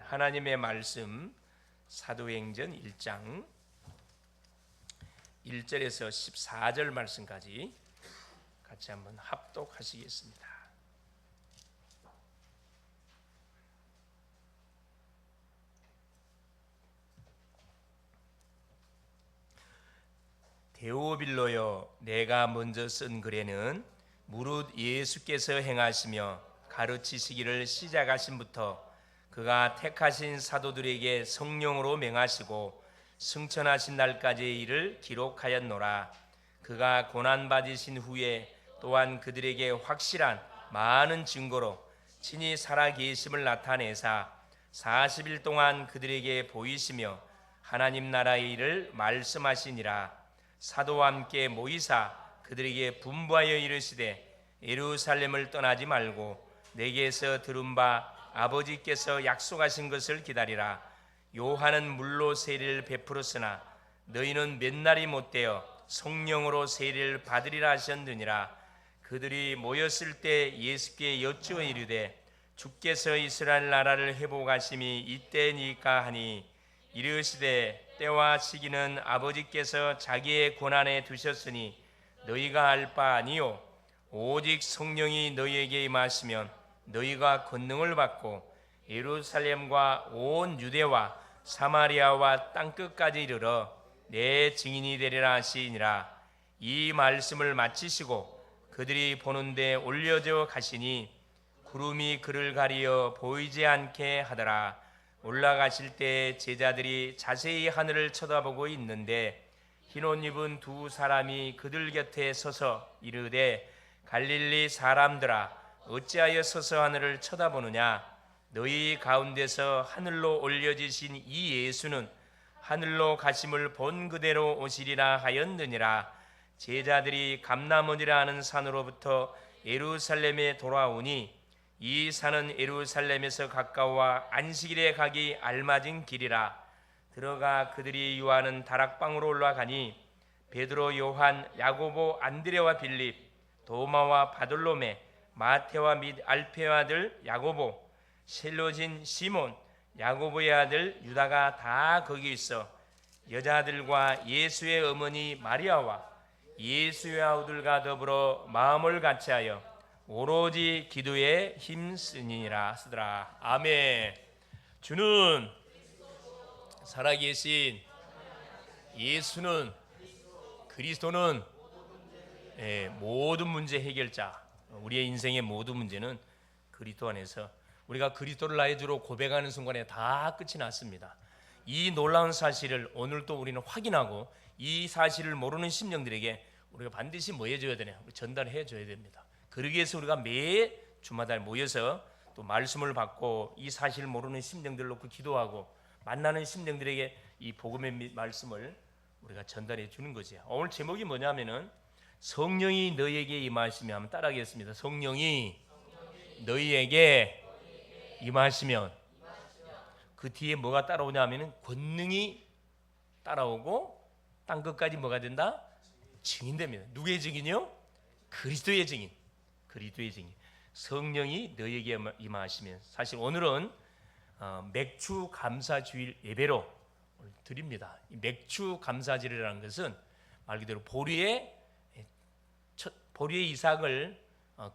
하나님의 말씀 사도행전 1장 1절에서 14절 말씀까지 같이 한번 합독하시겠습니다. 데오빌로여, 내가 먼저 쓴 글에는 무릇 예수께서 행하시며 가르치시기를 시작하신부터 그가 택하신 사도들에게 성령으로 명하시고 승천하신 날까지의 일을 기록하였노라. 그가 고난받으신 후에 또한 그들에게 확실한 많은 증거로 친히 살아계심을 나타내사 40일 동안 그들에게 보이시며 하나님 나라의 일을 말씀하시니라. 사도와 함께 모이사 그들에게 분부하여 이르시되 예루살렘을 떠나지 말고 내게서 들은 바 아버지께서 약속하신 것을 기다리라. 요한은 물로 세례를 베풀었으나 너희는 몇 날이 못되어 성령으로 세례를 받으리라 하셨느니라. 그들이 모였을 때 예수께 여쭈어 이르되 주께서 이스라엘 나라를 회복하심이 이때니까 하니 이르시되 때와 시기는 아버지께서 자기의 권한에 두셨으니 너희가 알 바 아니요 오직 성령이 너희에게 임하시면 너희가 권능을 받고 예루살렘과 온 유대와 사마리아와 땅끝까지 이르러 내 증인이 되리라 하시니라. 이 말씀을 마치시고 그들이 보는데 올려져 가시니 구름이 그를 가리어 보이지 않게 하더라. 올라가실 때 제자들이 자세히 하늘을 쳐다보고 있는데 흰옷 입은 두 사람이 그들 곁에 서서 이르되 갈릴리 사람들아, 어찌하여 서서 하늘을 쳐다보느냐? 너희 가운데서 하늘로 올려지신 이 예수는 하늘로 가심을 본 그대로 오시리라 하였느니라. 제자들이 감람원이라 하는 산으로부터 예루살렘에 돌아오니 이 산은 예루살렘에서 가까워 안식일에 가기 알맞은 길이라. 들어가 그들이 유하는 다락방으로 올라가니 베드로, 요한, 야고보, 안드레와 빌립, 도마와 바돌로메, 마테와 및 알페의 아들 야고보, 셀로진 시몬, 야고보의 아들 유다가 다 거기 있어 여자들과 예수의 어머니 마리아와 예수의 아우들과 더불어 마음을 같이하여 오로지 기도에 힘쓰니라 쓰더라. 아멘. 주는 살아계신 예수는 그리스도는 모든 문제 해결자. 우리의 인생의 모든 문제는 그리스도 안에서 우리가 그리스도를 나의 주로 고백하는 순간에 다 끝이 났습니다. 이 놀라운 사실을 오늘 또 우리는 확인하고 이 사실을 모르는 심령들에게 우리가 반드시 뭐 해줘야 되냐? 전달해 줘야 됩니다. 그러기 위해서 우리가 매 주마다 모여서 또 말씀을 받고 이 사실을 모르는 심령들을 놓고 기도하고 만나는 심령들에게 이 복음의 말씀을 우리가 전달해 주는 거죠. 오늘 제목이 뭐냐면은 성령이 너희에게 임하시면 한번 따라하겠습니다. 성령이 너희에게 임하시면 그 뒤에 뭐가 따라오냐면은 권능이 따라오고 땅끝까지 뭐가 된다? 증인됩니다. 누구의 증인이요? 그리스도의 증인. 그리스도의 증인. 성령이 너희에게 임하시면. 사실 오늘은 맥주 감사주일 예배로 드립니다. 이 맥주 감사주일이라는 것은 말 그대로 보리의 이삭을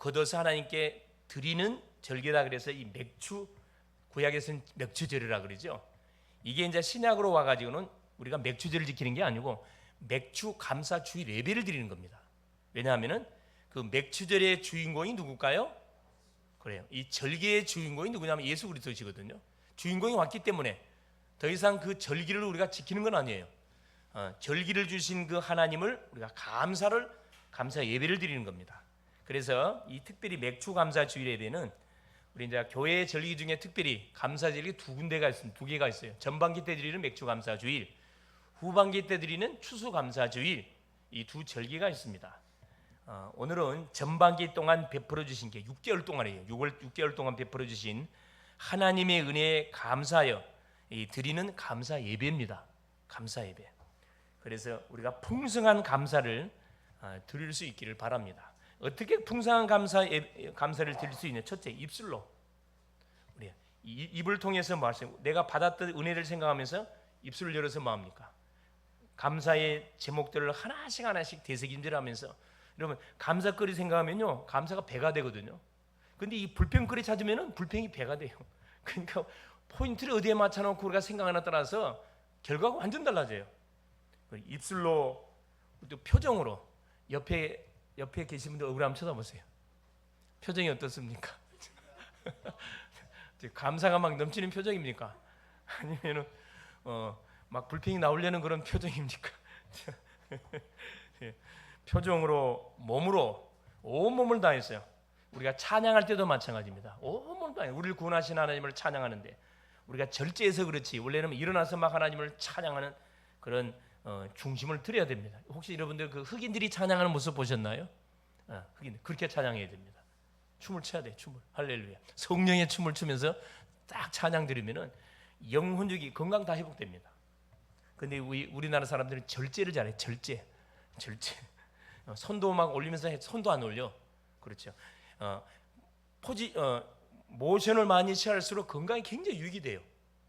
걷어서 하나님께 드리는 절기다. 그래서 이 맥주, 구약에서는 맥주절이라 그러죠. 이게 이제 신약으로 와가지고는 우리가 맥주절을 지키는 게 아니고 맥주 감사 주일 예배를 드리는 겁니다. 왜냐하면은 그 맥주절의 주인공이 누굴까요? 그래요. 이 절기의 주인공이 누구냐면 예수 그리스도시거든요. 주인공이 왔기 때문에 더 이상 그 절기를 우리가 지키는 건 아니에요. 절기를 주신 그 하나님을 우리가 감사 예배를 드리는 겁니다. 그래서 이 특별히 맥주 감사 주일 예배는 우리 이제 교회 절기 중에 특별히 감사 절기 두 개가 있어요. 전반기 때 드리는 맥주 감사 주일, 후반기 때 드리는 추수 감사 주일, 이 두 절기가 있습니다. 오늘은 전반기 동안 베풀어 주신 게 6개월 동안이에요. 6개월 동안 베풀어 주신 하나님의 은혜에 감사하여 드리는 감사 예배입니다. 감사 예배. 그래서 우리가 풍성한 감사를 드릴 수 있기를 바랍니다. 어떻게 풍성한 감사를 드릴 수 있냐? 첫째, 입술로. 우리 입을 통해서 말씀, 내가 받았던 은혜를 생각하면서 입술을 열어서 뭐 합니까? 감사의 제목들을 하나씩 되새김질하면서, 여러분 감사거리 생각하면요 감사가 배가 되거든요. 근데 이 불평거리 찾으면은 불평이 배가 돼요. 그러니까 포인트를 어디에 맞춰놓고 우리가 생각하나 따라서 결과가 완전 달라져요. 입술로 또 표정으로 옆에 계신 분들 얼굴 한번 쳐다보세요. 표정이 어떻습니까? 감사가 막 넘치는 표정입니까? 아니면은 막 불평이 나오려는 그런 표정입니까? 표정으로, 몸으로, 온 몸을 다했어요. 우리가 찬양할 때도 마찬가지입니다. 온 몸을 다해 우리를 구원하신 하나님을 찬양하는데, 우리가 절제해서 그렇지 원래는 일어나서 막 하나님을 찬양하는 그런 중심을 드려야 됩니다. 혹시 여러분들 그 흑인들이 찬양하는 모습 보셨나요? 흑인 그렇게 찬양해야 됩니다. 춤을 춰야 돼. 춤을. 할렐루야. 성령의 춤을 추면서 딱 찬양 드리면은 영혼적인 건강 다 회복됩니다. 근데 우리나라 사람들은 절제를 잘해. 절제. 손도 막 올리면서 손도 안 올려. 그렇죠. 모션을 많이 취할수록 건강이 굉장히 유익이 돼요.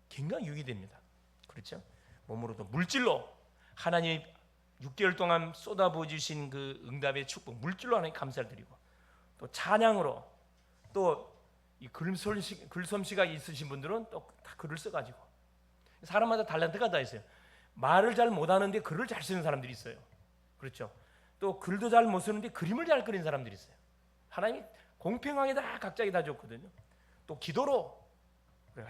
굉장히 유익이 됩니다. 그렇죠. 몸으로도 물질로 하나님이 6개월 동안 쏟아부어 주신 그 응답의 축복, 물질로 하나님 감사를 드리고, 또 찬양으로, 또 이 글솜씨가 있으신 분들은 또 다 글을 써가지고, 사람마다 달란트가 다 있어요. 말을 잘 못하는데 글을 잘 쓰는 사람들이 있어요. 그렇죠. 또 글도 잘 못 쓰는데 그림을 잘 그리는 사람들이 있어요. 하나님이 공평하게 다 각자에게 다 줬거든요. 또 기도로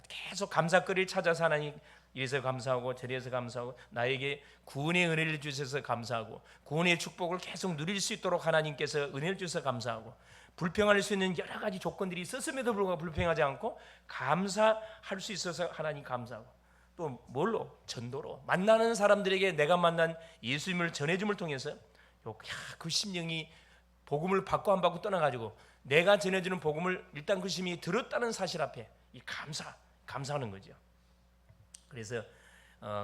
계속 감사거리를 찾아서 하나님 이래서 감사하고 저래서 감사하고, 나에게 구원의 은혜를 주셔서 감사하고, 구원의 축복을 계속 누릴 수 있도록 하나님께서 은혜를 주셔서 감사하고, 불평할 수 있는 여러 가지 조건들이 있었음에도 불구하고 불평하지 않고 감사할 수 있어서 하나님 감사하고, 또 뭘로? 전도로 만나는 사람들에게 내가 만난 예수님을 전해줌을 통해서 그 심령이 복음을 받고 안 받고 떠나가지고 내가 전해주는 복음을 일단 그 심령이 들었다는 사실 앞에 이 감사하는 거죠. 그래서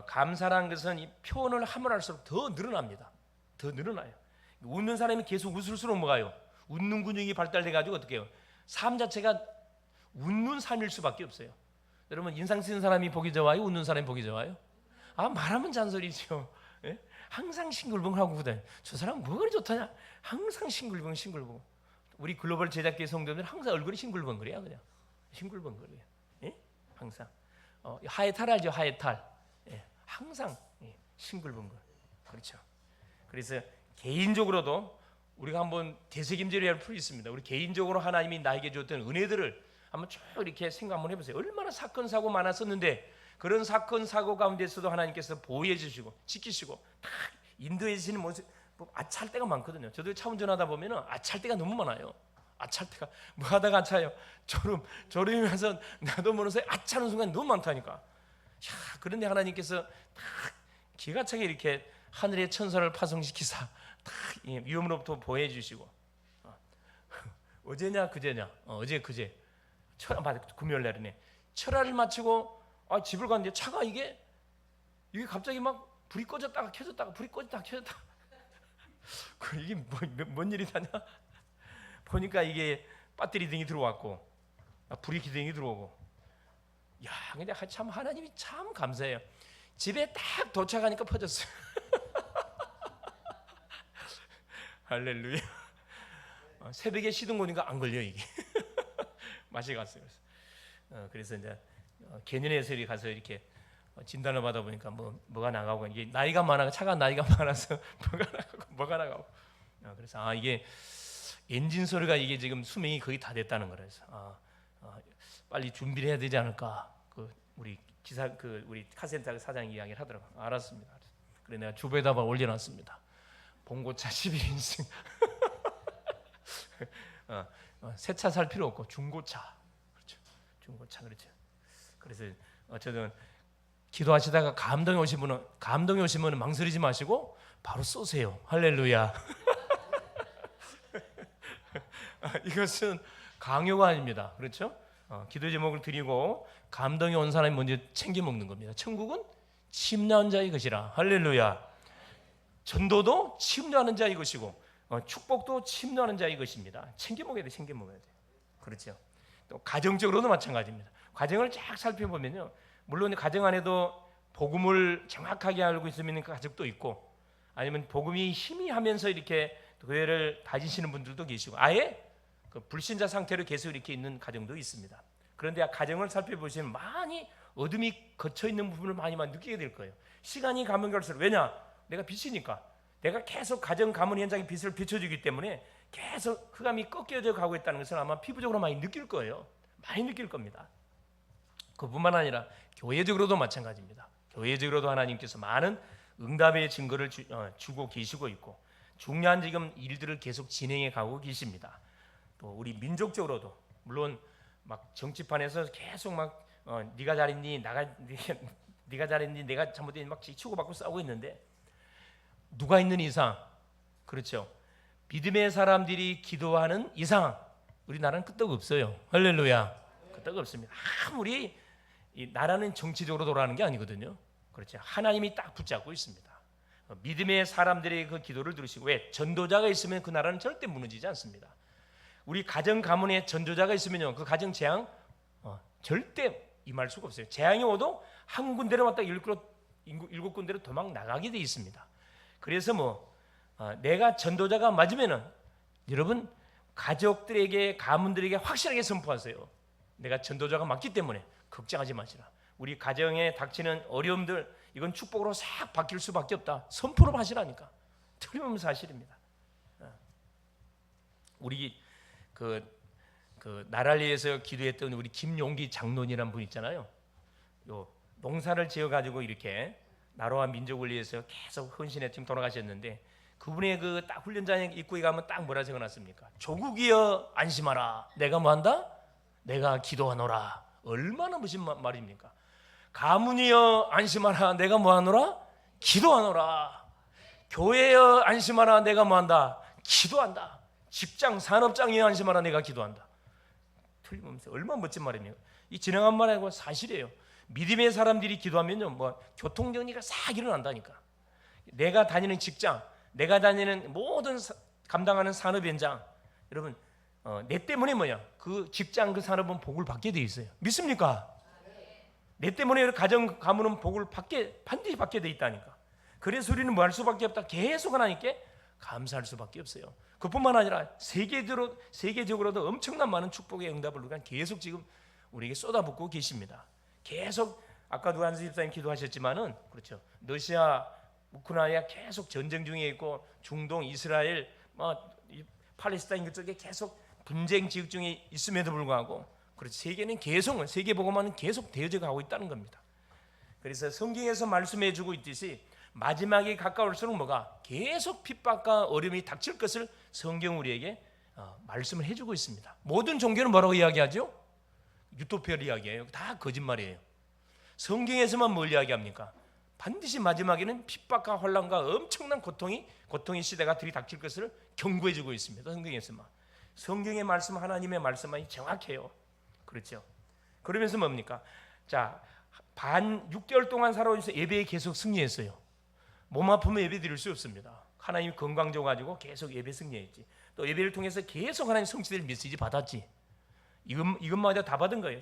감사라는 것은 이 표현을 하면 할수록 더 늘어납니다. 더 늘어나요. 웃는 사람이 계속 웃을수록 뭐가요? 웃는 근육이 발달돼 가지고 어떻게 해요? 삶 자체가 웃는 삶일 수밖에 없어요. 여러분 인상 쓰는 사람이 보기 좋아요? 웃는 사람이 보기 좋아요? 말하면 잔소리죠. 예? 항상 싱글벙글하고 그다음 저 사람 뭐가 그리 좋다냐? 항상 싱글벙글. 우리 글로벌 제작계 성도들 항상 얼굴이 싱글벙글이야 그냥. 싱글벙글이야. 예? 항상. 하에탈 알죠? 하에탈. 예. 항상 싱글벙글. 그렇죠. 그래서 개인적으로도 우리가 한번 되새김질해야 할 필요 있습니다. 우리 개인적으로 하나님이 나에게 줬던 은혜들을 한번 쭉 이렇게 생각 한번 해보세요. 얼마나 사건 사고 많았었는데 그런 사건 사고 가운데서도 하나님께서 보호해 주시고 지키시고 다 인도해 주시는 모습, 아차할 때가 많거든요. 저도 차 운전하다 보면은 아차할 때가 너무 많아요. 아차할 때가 뭐 하다가 아차요. 졸음이면서 나도 모르는 아차하는 순간 너무 많다니까. 그런데 하나님께서 다 기가 차게 이렇게 하늘의 천사를 파송시키사 다 위험으로부터 보호해 주시고, 어제냐 그제냐 어제 그제 금요일 날이네. 철화를 마치고 집을 갔는데 차가 이게 갑자기 막 불이 꺼졌다가 켜졌다가 불이 꺼졌다가 켜졌다가 이게 뭔 일이다냐 보니까 이게 배터리 등이 들어왔고 불이 기등이 들어오고, 근데 참 하나님이 참 감사해요. 집에 딱 도착하니까 퍼졌어요. 할렐루야. 새벽에 시동 거니까 안 걸려 이게. 맛이 갔어요. 그래서 이제 개년에서 가서 이렇게 진단을 받아 보니까 뭐가 나가고, 이게 나이가 많아 차가 나이가 많아서 뭐가 나가고 그래서 이게 엔진 소리가 이게 지금 수명이 거의 다 됐다는 거라서 빨리 준비를 해야 되지 않을까. 우리 기사 우리 카센터 사장이 이야기를 하더라고. 알았습니다. 그래 내가 주부에다 올려놨습니다. 봉고차 11인승. 새 차 살 필요 없고 중고차. 그렇죠. 중고차 그렇죠. 그래서 저는 기도하시다가 감동이 오시면 망설이지 마시고 바로 쏘세요. 할렐루야. 이것은 강요가 아닙니다. 그렇죠? 기도 제목을 드리고 감동이 온 사람이 먼저 챙겨 먹는 겁니다. 천국은 침략한 자의 것이라. 할렐루야. 전도도 침략하는 자의 것이고 축복도 침략하는 자의 것입니다. 챙겨 먹어야 돼. 그렇죠. 또 가정적으로도 마찬가지입니다. 가정을 쫙 살펴보면요, 물론 가정 안에도 복음을 정확하게 알고 있으면 그 가족도 있고, 아니면 복음이 희미하면서 이렇게 교회를 다니시는 분들도 계시고, 아예 그 불신자 상태로 계속 이렇게 있는 가정도 있습니다. 그런데 가정을 살펴보시면 많이 어둠이 걷혀 있는 부분을 많이 느끼게 될 거예요. 시간이 가면 갈수록, 왜냐? 내가 빛이니까, 내가 계속 가정 가문 현장의 빛을 비춰주기 때문에 계속 흑암이 꺾여져 가고 있다는 것을 아마 피부적으로 많이 느낄 거예요. 많이 느낄 겁니다. 그뿐만 아니라 교회적으로도 마찬가지입니다. 교회적으로도 하나님께서 많은 응답의 증거를 주고 계시고 있고, 중요한 지금 일들을 계속 진행해 가고 계십니다. 또 우리 민족적으로도 물론 막 정치판에서 계속 막 네가 잘했니, 네가 잘했니, 내가 잘못했니 막 치고받고 싸우고 있는데, 누가 있는 이상, 그렇죠, 믿음의 사람들이 기도하는 이상 우리나라는 끄떡 없어요. 할렐루야. 끄떡 없습니다. 아무리 이 나라는 정치적으로 돌아가는 게 아니거든요. 그렇죠. 하나님이 딱 붙잡고 있습니다. 믿음의 사람들의 그 기도를 들으시고, 왜? 전도자가 있으면 그 나라는 절대 무너지지 않습니다. 우리 가정 가문에 전도자가 있으면요, 그 가정 재앙 절대 임할 수가 없어요. 재앙이 오도 한 군데로 왔다 일곱 군데로 도망 나가게 돼 있습니다. 그래서 내가 전도자가 맞으면은 여러분 가족들에게, 가문들에게 확실하게 선포하세요. 내가 전도자가 맞기 때문에 걱정하지 마시라. 우리 가정에 닥치는 어려움들, 이건 축복으로 싹 바뀔 수밖에 없다. 선포로 하시라니까. 틀림없는 사실입니다. 우리 그 나라를 위해서 기도했던 우리 김용기 장로님이라는 분 있잖아요. 요 농사를 지어 가지고 이렇게 나라와 민족을 위해서 계속 헌신의 팀 돌아가셨는데, 그분의 그 딱 훈련장 입구에 가면 딱 뭐라 적어놨습니까? 조국이여 안심하라. 내가 뭐한다? 내가 기도하노라. 얼마나 무슨 말입니까? 가문이여 안심하라. 내가 뭐하노라? 기도하노라. 교회여 안심하라. 내가 뭐한다? 기도한다. 직장 산업장이여 안심하라. 내가 기도한다. 틀림없어요. 얼마나 멋진 말입니까? 이 진행한 말 아니고 사실이에요. 믿음의 사람들이 기도하면요, 교통정리가 싹 일어난다니까. 내가 다니는 직장, 내가 다니는 모든 감당하는 산업 현장, 여러분 내 때문에 그 직장, 그 산업은 복을 받게 돼 있어요. 믿습니까? 내 때문에 가정 가문은 복을 반드시 받게 돼 있다니까. 그래서 우리는 뭐 할 수밖에 없다. 계속 하나님께 감사할 수밖에 없어요. 그뿐만 아니라 세계적으로도 엄청난 많은 축복의 응답을 우리가 계속 지금 우리에게 쏟아붓고 계십니다. 계속 아까 누한수 집사님 기도하셨지만은, 그렇죠, 러시아 우크라이나 계속 전쟁 중에 있고, 중동 이스라엘 팔레스타인 그쪽에 계속 분쟁 지역 중에 있음에도 불구하고, 그렇죠, 세계는 계속 세계 복음화는 계속 되어져 가고 있다는 겁니다. 그래서 성경에서 말씀해 주고 있듯이 마지막이 가까울수록 계속 핍박과 어려움이 닥칠 것을 성경 우리에게 말씀을 해주고 있습니다. 모든 종교는 뭐라고 이야기하죠? 유토피아를 이야기해요. 다 거짓말이에요. 성경에서만 뭘 이야기합니까? 반드시 마지막에는 핍박과 환난과 엄청난 고통의 시대가 들이닥칠 것을 경고해주고 있습니다. 성경에서만. 성경의 말씀, 하나님의 말씀만이 정확해요. 그렇죠? 그러면서 뭡니까? 자, 6개월 동안 살아오면서 예배에 계속 승리했어요. 몸 아프면 예배 드릴 수 없습니다. 하나님 건강 줘가지고 계속 예배 승리했지. 또 예배를 통해서 계속 하나님 성취될 메시지 받았지. 이것마저 다 받은 거예요.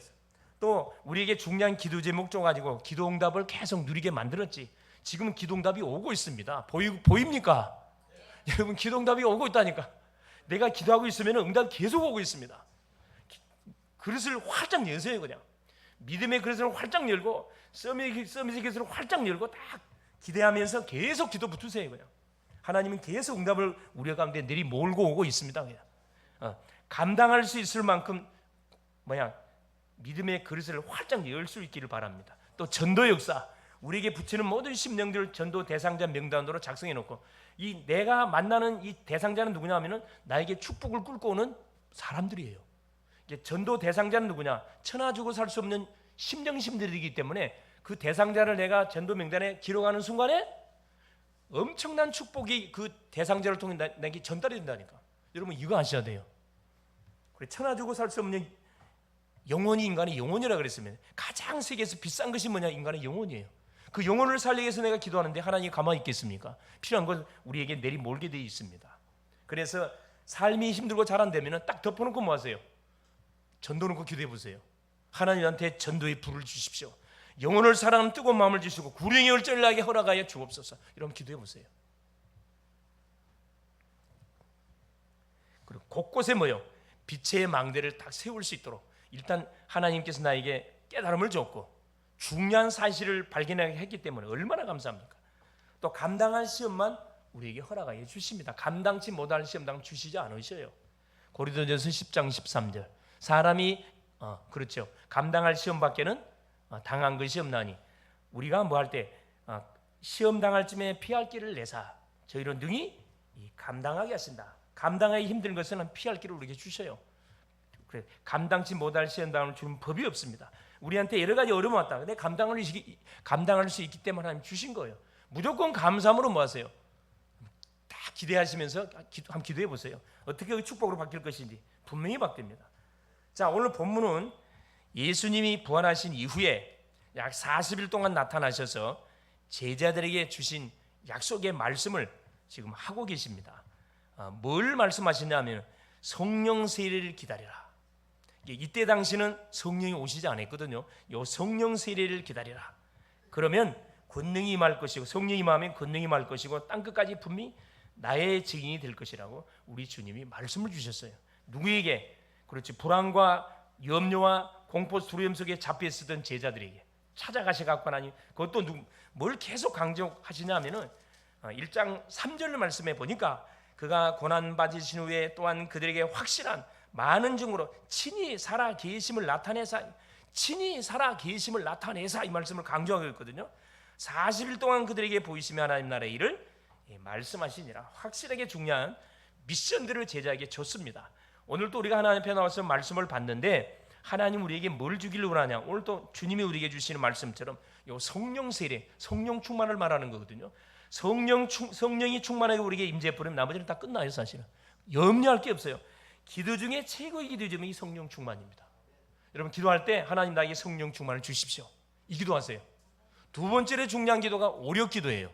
또 우리에게 중요한 기도 제목 줘가지고 기도 응답을 계속 누리게 만들었지. 지금은 기도 응답이 오고 있습니다. 보입니까? 네. 여러분, 기도 응답이 오고 있다니까. 내가 기도하고 있으면 응답이 계속 오고 있습니다. 그릇을 활짝 여세요. 그냥 믿음의 그릇을 활짝 열고, 서밋의 그릇을 활짝 열고 딱 기대하면서 계속 기도 붙으세요. 그냥 하나님은 계속 응답을 우리 가운데 내리 몰고 오고 있습니다. 그냥 감당할 수 있을 만큼 믿음의 그릇을 활짝 열 수 있기를 바랍니다. 또 전도 역사, 우리에게 붙이는 모든 심령들 전도 대상자 명단으로 작성해 놓고, 이 내가 만나는 이 대상자는 누구냐 하면은 나에게 축복을 꿀고 오는 사람들이에요. 이제 전도 대상자는 누구냐? 천하주고 살 수 없는 심령심들이기 때문에 그 대상자를 내가 전도 명단에 기록하는 순간에 엄청난 축복이 그 대상자를 통해 내게 전달이 된다니까. 여러분, 이거 아셔야 돼요. 그래, 천하주고 살 수 없는 영혼이 인간의 영혼이라 그랬으면, 가장 세계에서 비싼 것이 뭐냐? 인간의 영혼이에요. 그 영혼을 살리기 위해서 내가 기도하는데 하나님이 가만히 있겠습니까? 필요한 건 우리에게 내리 몰게 되어 있습니다. 그래서 삶이 힘들고 잘 안 되면 딱 덮어놓고 뭐 하세요? 전도 놓고 기도해 보세요. 하나님한테 전도의 불을 주십시오. 영혼을 사랑하는 뜨거운 마음을 주시고 구령의 열정을 나게 허락하여 주옵소서. 이러면 기도해 보세요. 그리고 곳곳에 뭐요? 빛의 망대를 딱 세울 수 있도록 일단 하나님께서 나에게 깨달음을 줬고 중요한 사실을 발견하게 했기 때문에 얼마나 감사합니까? 또 감당할 시험만 우리에게 허락하여 주십니다. 감당치 못할 시험당 주시지 않으셔요. 고린도전서 10장 13절 사람이 그렇죠. 감당할 시험밖에는 당한 것이 없나니 우리가 뭐 할 때 시험 당할 쯤에 피할 길을 내사 저희로 능히 감당하게 하신다. 감당하기 힘든 것은 피할 길을 우리에게 주셔요. 그래, 감당치 못할 시험당을 주는 법이 없습니다. 우리한테 여러 가지 어려움 왔다. 근데 감당할 수 있기 때문에 하나님 주신 거예요. 무조건 감사함으로 뭐 하세요? 다 기대하시면서 한번 기도해 보세요. 어떻게 그 축복으로 바뀔 것인지 분명히 바뀝니다. 자, 오늘 본문은 예수님이 부활하신 이후에 약 40일 동안 나타나셔서 제자들에게 주신 약속의 말씀을 지금 하고 계십니다. 뭘 말씀하시냐면 성령 세례를 기다리라. 이때 당시는 성령이 오시지 않았거든요. 요 성령 세례를 기다리라. 그러면 권능이 임할 것이고 성령이 임하면 권능이 임할 것이고 땅끝까지 분명히 나의 증인이 될 것이라고 우리 주님이 말씀을 주셨어요. 누구에게? 그렇지, 불안과 염려와 공포 두려움 속에 잡혀 있었던 제자들에게 찾아가셔갖고 하나님 그것도 뭘 계속 강조하시냐면은 1장 3절 말씀에 보니까 그가 고난 받으신 후에 또한 그들에게 확실한 많은 증거로 친히 살아 계심을 나타내사 이 말씀을 강조하고 있거든요. 40일 동안 그들에게 보이시며 하나님 나라의 일을 말씀하시니라. 확실하게 중요한 미션들을 제자에게 줬습니다. 오늘 또 우리가 하나님 앞에 나와서 말씀을 받는데 하나님 우리에게 뭘 주기를 원하냐? 오늘 또 주님이 우리에게 주시는 말씀처럼 요 성령 세례, 성령 충만을 말하는 거거든요. 성령이 충만하게 우리에게 임재버리면 나머지는 다 끝나요. 사실은 염려할 게 없어요. 기도 중에 최고의 기도 제목이 성령 충만입니다. 여러분 기도할 때 하나님 나에게 성령 충만을 주십시오. 이 기도하세요. 두 번째로 중요한 기도가 오력 기도예요.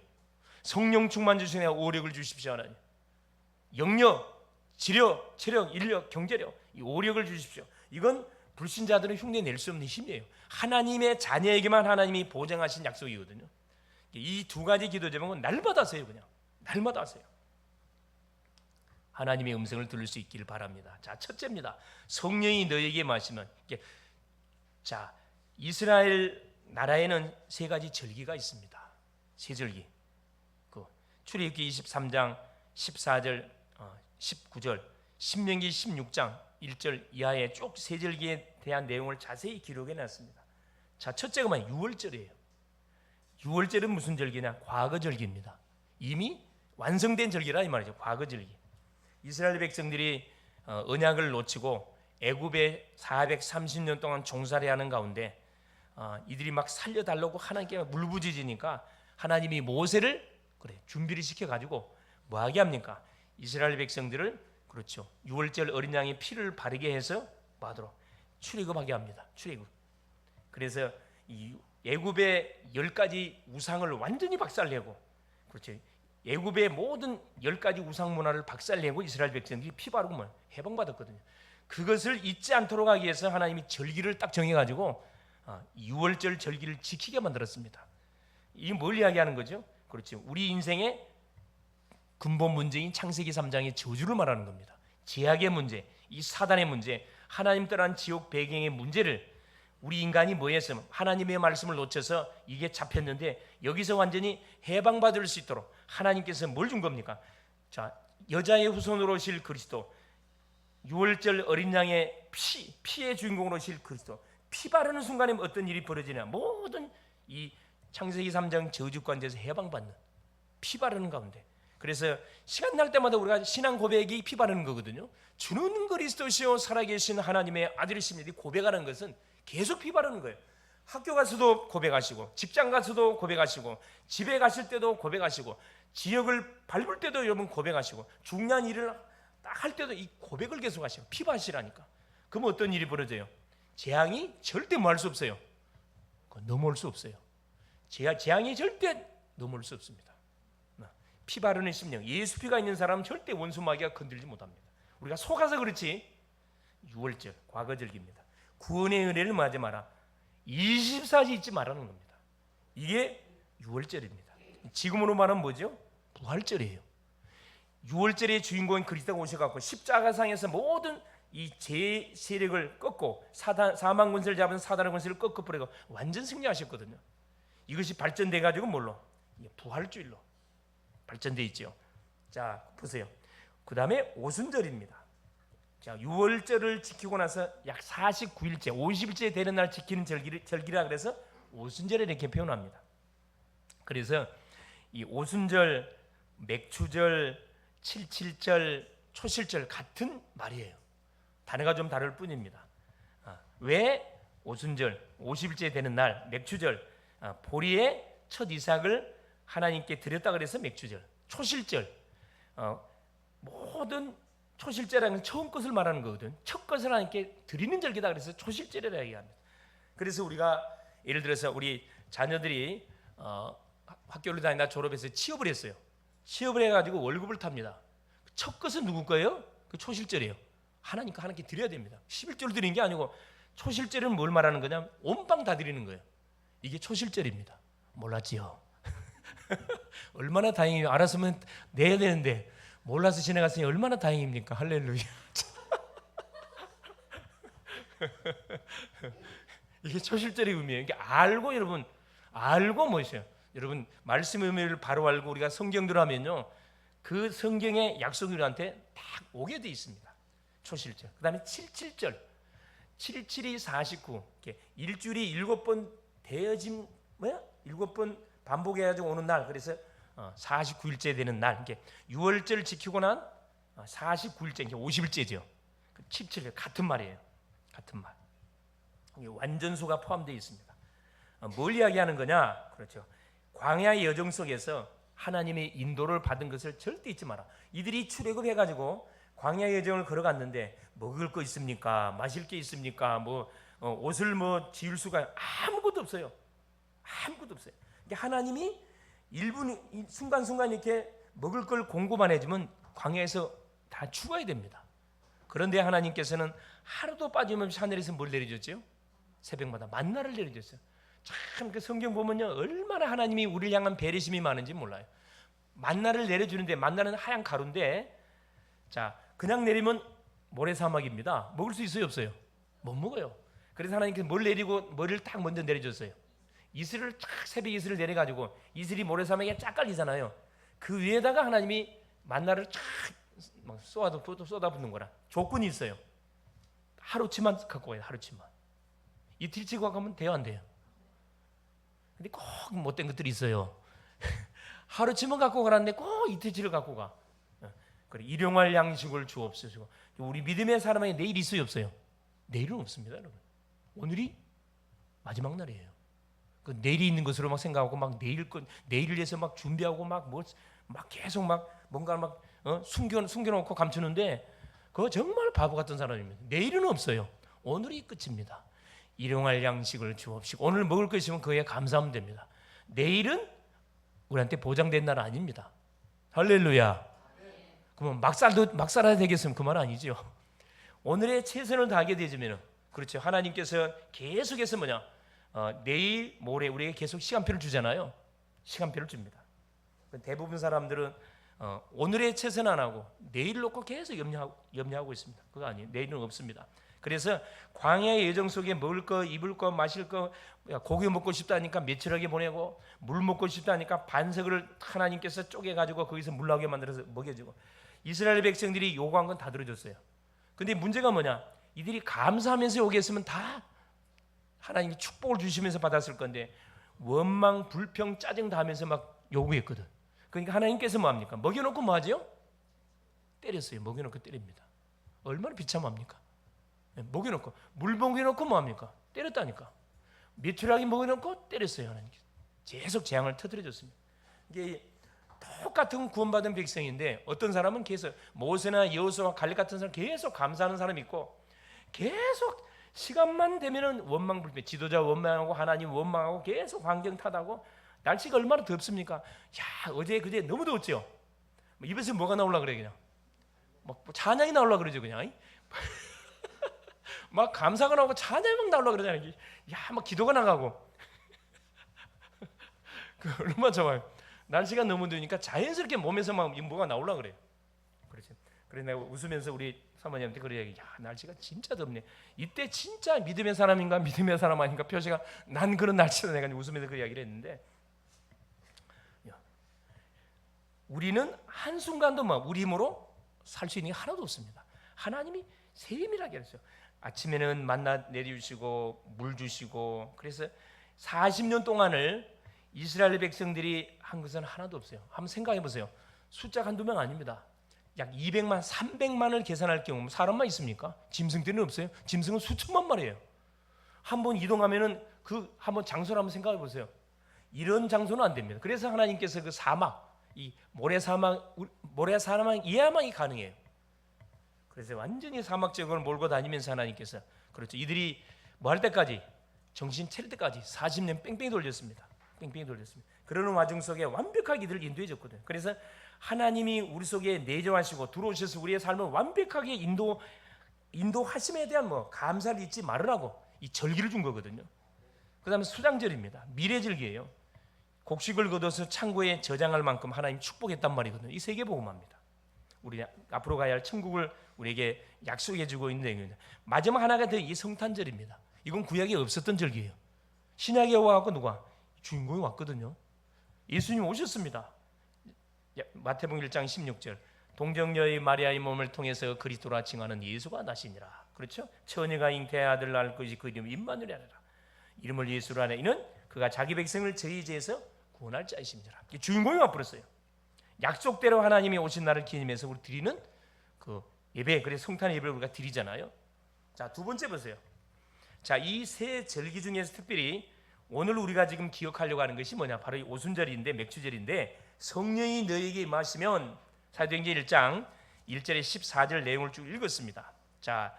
성령 충만 주시며 오력을 주십시오. 하나님 영력, 지력, 체력, 인력, 경제력 이 오력을 주십시오. 이건 불신자들은 흉내 낼 수 없는 힘이에요. 하나님의 자녀에게만 하나님이 보장하신 약속이거든요. 이 두 가지 기도 제목은 날마다 하세요. 그냥 날마다 하세요. 하나님의 음성을 들을 수 있기를 바랍니다. 자, 첫째입니다. 성령이 너에게 마시면 자, 이스라엘 나라에는 세 가지 절기가 있습니다. 세 절기. 출애굽기 23장 14절 19절 신명기 16장 1절 이하에 쭉 세 절기에 대한 내용을 자세히 기록해 놨습니다. 자, 첫째가 뭐예요? 유월절이에요. 유월절은 무슨 절기냐? 과거절기입니다. 이미 완성된 절기라 이 말이죠. 과거절기. 이스라엘 백성들이 언약을 놓치고 애굽에 430년 동안 종살이 하는 가운데 이들이 막 살려달라고 하나님께 물부짖으니까 하나님이 모세를 준비를 시켜가지고 뭐하게 합니까? 이스라엘 백성들을 그렇죠. 유월절 어린 양의 피를 바르게 해서 뭐하도록 출애굽하게 합니다. 출애굽. 그래서 이 애굽의 10가지 우상을 완전히 박살내고 그렇죠. 애굽의 모든 10가지 우상 문화를 박살내고 이스라엘 백성들이 피 바르고 해방받았거든요. 그것을 잊지 않도록 하기 위해서 하나님이 절기를 딱 정해가지고 유월절 절기를 지키게 만들었습니다. 이게 뭘 이야기하는 거죠? 그렇죠. 우리 인생의 근본 문제인 창세기 3장의 저주를 말하는 겁니다. 제약의 문제, 이 사단의 문제, 하나님 떠난 지옥 배경의 문제를 우리 인간이 뭐 했으면 하나님의 말씀을 놓쳐서 이게 잡혔는데 여기서 완전히 해방받을 수 있도록 하나님께서 뭘 준 겁니까? 자, 여자의 후손으로 오실 그리스도, 유월절 어린 양의 피의 주인공으로 오실 그리스도. 피 바르는 순간에 어떤 일이 벌어지냐? 모든 이 창세기 3장 저주 관계에서 해방받는 피 바르는 가운데. 그래서 시간 날 때마다 우리가 신앙 고백이 피 바르는 거거든요. 주는 그리스도시요 살아계신 하나님의 아들이십니다. 고백하는 것은 계속 피 바르는 거예요. 학교 가서도 고백하시고 직장 가서도 고백하시고 집에 가실 때도 고백하시고 지역을 밟을 때도 여러분 고백하시고 중요한 일을 딱 할 때도 이 고백을 계속 하시고 피 바르시라니까. 그럼 어떤 일이 벌어져요? 재앙이 절대 뭐 할 수 없어요. 넘어올 수 없어요. 재앙이 절대 넘어올 수 없습니다. 피 바르는 심령, 예수 피가 있는 사람은 절대 원수 마귀가 건들지 못합니다. 우리가 속아서 그렇지. 유월절, 과거절기입니다. 구원의 은혜를 뭐하지 마라. 24시 잊지 말라는 겁니다. 이게 유월절입니다. 지금으로 말하면 뭐죠? 부활절이에요. 유월절의 주인공인 그리스도가 오셔갖고 십자가상에서 모든 이 제 세력을 꺾고 사망 권세를 잡은 사단의 권세를 꺾어버리고 완전 승리하셨거든요. 이것이 발전돼 가지고 뭘로? 부활주일로 발전돼 있죠. 자, 보세요. 그 다음에 오순절입니다. 자, 유월절을 지키고 나서 약 49일째, 50일째 되는 날 지키는 절기라 그래서 오순절에 이렇게 표현합니다. 그래서 이 오순절, 맥추절, 칠칠절, 초실절 같은 말이에요. 단어가 좀 다를 뿐입니다. 왜 오순절, 50일째 되는 날, 맥추절, 보리의 첫 이삭을 하나님께 드렸다 그래서 맥추절, 초실절, 모든 초실절이라는 건 처음 것을 말하는 거거든. 첫 것을 하나님께 드리는 절기다 그래서 초실절이라 얘기합니다. 그래서 우리가 예를 들어서 우리 자녀들이 학교를 다니다 졸업해서 취업을 했어요. 취업을 해가지고 월급을 탑니다. 첫 것은 누구 거예요? 그 초실절이에요. 하나님께 드려야 됩니다. 11조를 드리는 게 아니고 초실절은 뭘 말하는 거냐면 온빵 다 드리는 거예요. 이게 초실절입니다. 몰랐지요? 얼마나 다행이에요. 알았으면 내야 되는데 몰라서 지나갔으니 얼마나 다행입니까? 할렐루야. 이게 초실절의 의미예요. 이게 알고 여러분 알고 뭐있어요? 여러분 말씀의 의미를 바로 알고 우리가 성경대로 하면요 그 성경의 약속이 우리한테 딱 오게 돼 있습니다. 초실절. 그 다음에 칠칠절. 77이 49. 일주일이 7번 되어짐 7번 반복해가지고 오는 날. 그래서 49일째 되는 날. 이게 6월절 지키고 난 49일째, 50일째죠. 77일 같은 말이에요. 같은 말. 완전수가 포함되어 있습니다. 뭘 이야기하는 거냐? 그렇죠. 광야의 여정 속에서 하나님의 인도를 받은 것을 절대 잊지 마라. 이들이 출애굽해가지고 광야의 여정을 걸어갔는데 먹을 거 있습니까? 마실 게 있습니까? 옷을 지을 수가 아무것도 없어요. 아무것도 없어요. 하나님이 1분 순간순간 이렇게 먹을 걸 공급만 해주면 광야에서 다 죽어야 됩니다. 그런데 하나님께서는 하루도 빠짐없이 하늘에서 뭘 내려줬죠? 새벽마다 만나를 내려줬어요. 참 그 성경 보면요 얼마나 하나님이 우리를 향한 배려심이 많은지 몰라요. 만나를 내려주는데 만나는 하얀 가루인데 자 그냥 내리면 모래사막입니다. 먹을 수 있어요 없어요? 못 먹어요. 그래서 하나님께서 뭘 내리고 뭐를 딱 먼저 내려줬어요. 이슬을 딱 새벽 이슬을 내려가지고 이슬이 모래사막에 쫙 깔리잖아요. 그 위에다가 하나님이 만나를 쫙 쏟아붓는 거라. 조건이 있어요. 하루치만 갖고 가요. 하루치만. 이틀치 갖고 가면 돼요 안 돼요? 근데 꼭 못된 것들이 있어요. 하루치만 갖고 가라는데 꼭 이틀치를 갖고 가. 그래 일용할 양식을 주옵소서. 우리 믿음의 사람에게 내일 있어요 없어요? 내일은 없습니다 여러분. 오늘이 마지막 날이에요. 그 내일이 있는 것으로 막 생각하고 막 내일을 위해서 막 준비하고 막 계속 뭔가 숨겨놓고 감추는데 그거 정말 바보 같은 사람입니다. 내일은 없어요. 오늘이 끝입니다. 일용할 양식을 주옵시고 오늘 먹을 것 있으면 그에 감사하면 됩니다. 내일은 우리한테 보장된 날 아닙니다. 할렐루야. 그러면 막 살아야 되겠으면 그 말 아니죠. 오늘의 최선을 다하게 되지면 그렇죠. 하나님께서 계속해서 내일 모레 우리에게 계속 시간표를 주잖아요. 시간표를 줍니다. 대부분 사람들은 오늘의 최선 안 하고 내일 놓고 계속 염려하고 있습니다. 그거 아니에요. 내일은 없습니다. 그래서 광야의 여정 속에 먹을 거, 입을 거, 마실 거, 고기 먹고 싶다니까 며칠하게 보내고 물 먹고 싶다니까 반석을 하나님께서 쪼개가지고 거기서 물 나오게 만들어서 먹여주고 이스라엘 백성들이 요구한 건 다 들어줬어요. 근데 문제가 뭐냐? 이들이 감사하면서 요구했으면 다 하나님이 축복을 주시면서 받았을 건데 원망, 불평, 짜증 다 하면서 막 요구했거든. 그러니까 하나님께서 뭐합니까? 먹여놓고 뭐하죠? 때렸어요. 먹여놓고 때립니다. 얼마나 비참합니까? 먹여놓고 물 먹여놓고 뭐합니까? 때렸다니까. 메추라기 먹여놓고 때렸어요. 하나님께서 계속 재앙을 터뜨려줬습니다. 이게 똑같은 구원받은 백성인데 어떤 사람은 계속 모세나 여호수아 갈렙 같은 사람 계속 감사하는 사람이 있고 계속 시간만 되면은 원망불평, 지도자 원망하고 하나님 원망하고 계속 환경 탓하고 날씨가 얼마나 덥습니까? 야 어제 그제 너무 더웠죠. 입에서 뭐가 나오려 그래 그냥 막 찬양이 나오려 그러죠 그냥. 막 감사가 나오고 찬양이 막 나오려고 그러잖아요. 야, 막 기도가 나가고. 그 얼마나 좋아요. 날씨가 너무 더우니까 자연스럽게 몸에서 막 뭐가 나오려고 그래요. 그렇죠. 그래서 내가 웃으면서 우리 사모님한테 그래 얘기. 야, 날씨가 진짜 덥네. 이때 진짜 믿음의 사람인가 믿음의 사람 아닌가 표시가 난 그런 날씨다. 내가 웃으면서 그 이야기를 했는데, 우리는 한순간도 막 우리 힘으로 살 수 있는 게 하나도 없습니다. 하나님이 세밀하게 했어요. 아침에는 만나 내려주시고 물 주시고, 그래서 40년 동안을 이스라엘 백성들이 한 것은 하나도 없어요. 한번 생각해 보세요. 숫자가 한두 명 아닙니다. 약 200만, 300만을 계산할 경우 사람만 있습니까? 짐승들은 없어요. 짐승은 수천만 마리예요. 한번 이동하면은 그 한번 장소를 한번 생각해 보세요. 이런 장소는 안 됩니다. 그래서 하나님께서 그 사막, 이 모래사막이야만이 가능해요. 그래서 완전히 사막 지역을 몰고 다니면서 하나님께서, 그렇죠, 이들이 뭐 할 때까지, 정신 차릴 때까지 40년 뺑뺑이 돌렸습니다. 뺑뺑이 돌렸습니다. 그러는 와중 속에 완벽하게 이들을 인도해 줬거든요. 그래서 하나님이 우리 속에 내정하시고 들어오셔서 우리의 삶을 완벽하게 인도하심에 대한 감사를 잊지 말으라고 이 절기를 준 거거든요. 그 다음에 수장절입니다. 미래절기예요. 곡식을 거둬서 창고에 저장할 만큼 하나님 축복했단 말이거든요. 이 세계복음화입니다. 우리 앞으로 가야 할 천국을 우리에게 약속해 주고 있는 내용입니다. 마지막 하나가 더 이 성탄절입니다. 이건 구약에 없었던 절기예요. 신약에 와갖고 누가? 주인공이 왔거든요. 예수님 오셨습니다. 마태복음 1장 16절, 동정녀의 마리아의 몸을 통해서 그리스도라 칭하는 예수가 나시니라. 그렇죠? 처녀가 잉태의 아들 낳을 것이 그 이름 임마누엘이라. 이름을 예수로 하네. 이는 그가 자기 백성을 저희 죄에서 구원할 자이십니다. 주인공이 와버렸어요. 약속대로 하나님이 오신 날을 기념해서 우리 드리는 그 예배, 그래서 성탄 예배를 우리가 드리잖아요. 자, 두 번째 보세요. 자, 이 세 절기 중에서 특별히 오늘 우리가 지금 기억하려고 하는 것이 뭐냐? 바로 이 오순절인데, 맥주절인데, 성령이 너에게 임하시면, 사도행전 1장 1절에 14절 내용을 쭉 읽었습니다. 자